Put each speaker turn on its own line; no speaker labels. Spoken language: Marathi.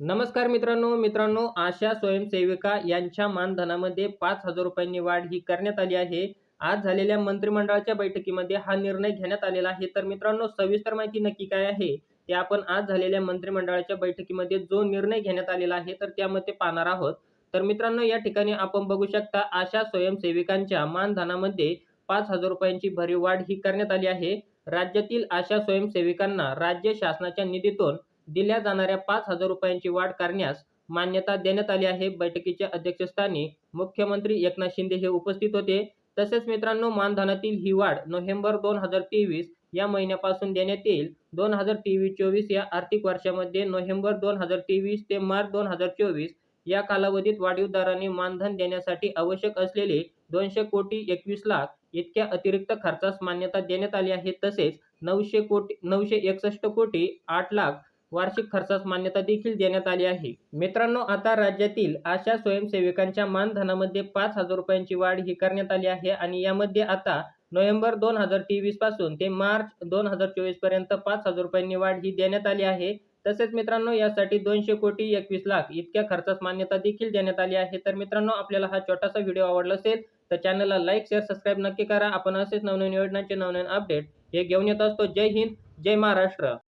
नमस्कार मित्रांनो, आशा स्वयंसेविका यांच्या मानधनामध्ये ₹5,000 वाढ ही करण्यात आली आहे. आज झालेल्या मंत्रिमंडळाच्या बैठकीमध्ये हा निर्णय घेण्यात आलेला आहे. तर मित्रांनो, सविस्तर माहिती नक्की काय आहे, ते आपण आज झालेल्या मंत्रिमंडळाच्या बैठकीमध्ये जो निर्णय घेण्यात आलेला आहे, तर त्यामध्ये पाहणार आहोत. तर मित्रांनो, या ठिकाणी आपण बघू शकता आशा स्वयंसेविकांच्या मानधनामध्ये ₹5,000 भरीव वाढ ही करण्यात आली आहे. राज्यातील आशा स्वयंसेविकांना राज्य शासनाच्या निधीतून दिल्या जाणाऱ्या ₹5,000 वाढ करण्यास मान्यता देण्यात आली आहे. बैठकीच्या अध्यक्षस्थानी मुख्यमंत्री एकनाथ शिंदे हे उपस्थित होते. तसेच मित्रांनो, मानधनातील ही वाढ नोव्हेंबर 2023 या महिन्यापासून देण्यात येईल. 2023-24 या आर्थिक वर्षामध्ये नोव्हेंबर 2023 ते मार्च 2024 या कालावधीत वाढीव दराने मानधन देण्यासाठी आवश्यक असलेले 200,21,00,000 इतक्या अतिरिक्त खर्चास मान्यता देण्यात आली आहे. तसेच 961,08,00,000 वार्षिक खर्चास मान्यता देखील देण्यात आली आहे. मित्रांनो, आता राज्यातील आशा स्वयंसेविकांच्या मानधनामध्ये ₹5,000 वाढ ही करण्यात आली आहे आणि यामध्ये आता नोव्हेंबर 2023 पासून ते मार्च 2024 पर्यंत ₹5,000 वाढ ही देण्यात आली आहे. तसेच मित्रांनो, यासाठी 200,21,00,000 इतक्या खर्चास मान्यता देखील देण्यात आली आहे. तर मित्रांनो, आपल्याला हा छोटासा व्हिडिओ आवडला असेल तर चॅनलला लाईक, शेअर, सबस्क्राईब नक्की करा. आपण असेच नवनवीन योजनांचे नवनवीन अपडेट हे घेऊन येत असतो. जय हिंद, जय महाराष्ट्र.